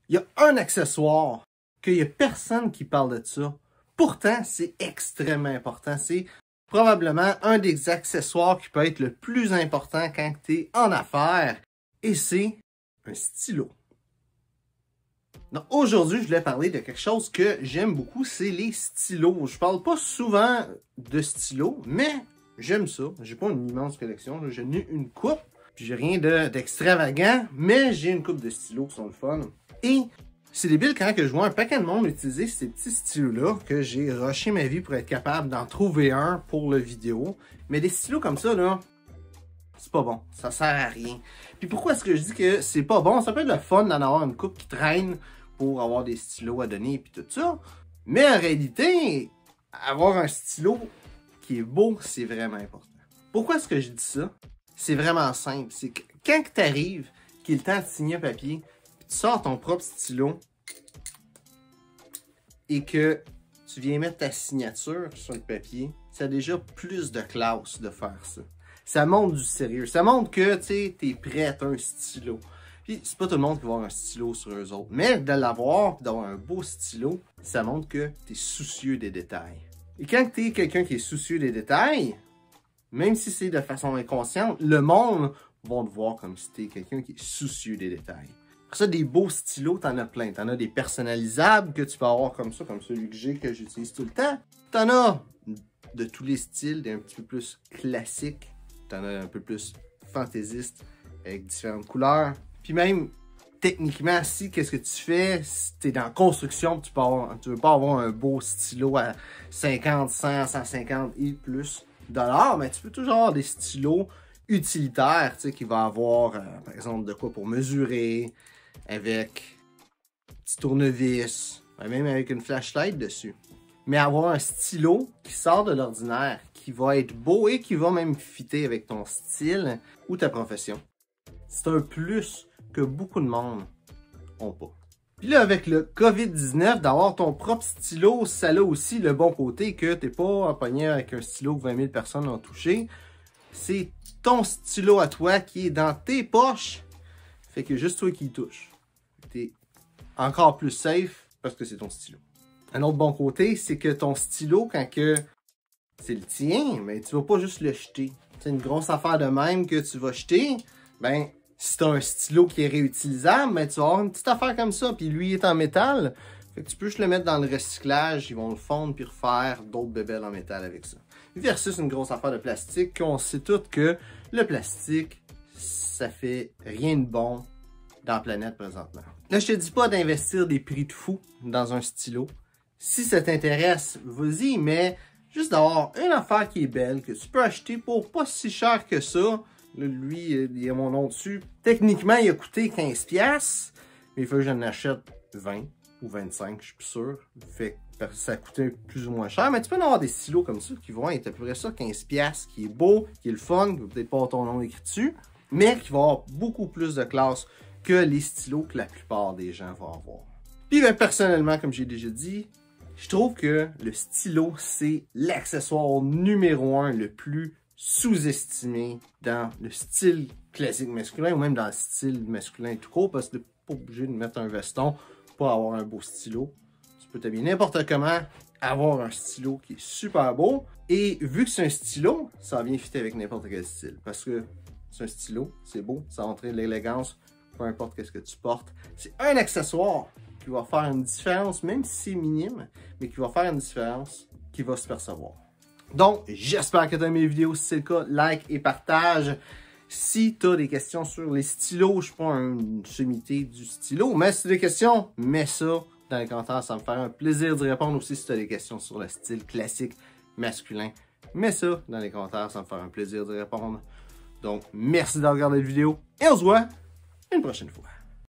Il y a un accessoire qu'il n'y a personne qui parle de ça. Pourtant, c'est extrêmement important. C'est probablement un des accessoires qui peut être le plus important quand tu es en affaires. Et c'est un stylo. Donc aujourd'hui, je voulais parler de quelque chose que j'aime beaucoup, c'est les stylos. Je parle pas souvent de stylos, mais j'aime ça. J'ai pas une immense collection, j'ai une coupe. J'ai rien d'extravagant, mais j'ai une coupe de stylos qui sont le fun. Et c'est débile quand je vois un paquet de monde utiliser ces petits stylos-là, que j'ai rushé ma vie pour être capable d'en trouver un pour le vidéo. Mais des stylos comme ça, là, c'est pas bon. Ça sert à rien. Puis pourquoi est-ce que je dis que c'est pas bon? Ça peut être le fun d'en avoir une coupe qui traîne pour avoir des stylos à donner et tout ça. Mais en réalité, avoir un stylo qui est beau, c'est vraiment important. Pourquoi est-ce que je dis ça? C'est vraiment simple. C'est que quand tu arrives, qu'il est le temps de signer un papier, puis tu sors ton propre stylo et que tu viens mettre ta signature sur le papier, ça a déjà plus de classe de faire ça. Ça montre du sérieux. Ça montre que tu es prêt à un stylo. Puis c'est pas tout le monde qui va avoir un stylo sur eux autres. Mais de l'avoir, d'avoir un beau stylo, ça montre que tu es soucieux des détails. Et quand tu es quelqu'un qui est soucieux des détails, même si c'est de façon inconsciente, le monde va te voir comme si tu es quelqu'un qui est soucieux des détails. Pour ça, des beaux stylos, t'en as plein. T'en as des personnalisables que tu peux avoir comme ça, comme celui que j'ai, que j'utilise tout le temps. T'en as de tous les styles, des un petit peu plus classiques. T'en as un peu plus fantaisistes, avec différentes couleurs. Puis même, techniquement, si qu'est-ce que tu fais, si t'es dans la construction, tu veux pas avoir un beau stylo à 50, 100, 150 et plus $, mais tu peux toujours avoir des stylos utilitaires, tu sais, qui va avoir, par exemple, de quoi pour mesurer, avec un petit tournevis, même avec une flashlight dessus. Mais avoir un stylo qui sort de l'ordinaire, qui va être beau et qui va même fitter avec ton style ou ta profession, c'est un plus que beaucoup de monde n'ont pas. Puis là, avec le COVID-19, d'avoir ton propre stylo, ça a aussi le bon côté que t'es pas pogné avec un stylo que 20 000 personnes ont touché. C'est ton stylo à toi qui est dans tes poches. Fait que juste toi qui y touche. T'es encore plus safe parce que c'est ton stylo. Un autre bon côté, c'est que ton stylo, quand que c'est le tien, mais tu vas pas juste le jeter. C'est une grosse affaire de même que tu vas jeter, ben si tu as un stylo qui est réutilisable, ben, tu vas avoir une petite affaire comme ça, puis lui il est en métal. Fait que tu peux juste le mettre dans le recyclage, ils vont le fondre puis refaire d'autres bébelles en métal avec ça. Versus une grosse affaire de plastique, qu'on sait tous que le plastique, ça fait rien de bon dans la planète présentement. Là, je te dis pas d'investir des prix de fou dans un stylo. Si ça t'intéresse, vas-y, mais juste d'avoir une affaire qui est belle, que tu peux acheter pour pas si cher que ça. Là, lui, il y a mon nom dessus. Techniquement, il a coûté 15$, mais il faut que j'en achète 20 ou 25, je suis plus sûr. Fait que ça a coûté plus ou moins cher. Mais tu peux en avoir des stylos comme ça qui vont être à peu près ça, 15$, qui est beau, qui est le fun, qui va peut-être pas avoir ton nom écrit dessus, mais qui va avoir beaucoup plus de classe que les stylos que la plupart des gens vont avoir. Puis ben, personnellement, comme j'ai déjà dit, je trouve que le stylo, c'est l'accessoire numéro 1 le plus sous-estimé dans le style classique masculin ou même dans le style masculin tout court, parce que tu n'es pas obligé de mettre un veston pour avoir un beau stylo. Tu peux t'habiller n'importe comment, avoir un stylo qui est super beau, et vu que c'est un stylo, ça vient fitter avec n'importe quel style, parce que c'est un stylo, c'est beau, ça va montrer de l'élégance, peu importe qu'est-ce que tu portes. C'est un accessoire qui va faire une différence, même si c'est minime, mais qui va faire une différence qui va se percevoir. Donc, j'espère que tu as aimé les vidéos. Si c'est le cas, like et partage. Si tu as des questions sur les stylos, je ne suis pas un sommité du stylo, mais si tu as des questions, mets ça dans les commentaires. Ça me ferait un plaisir d'y répondre aussi. Si tu as des questions sur le style classique masculin, mets ça dans les commentaires. Ça me ferait un plaisir d'y répondre. Donc, merci d'avoir regardé la vidéo et on se voit une prochaine fois.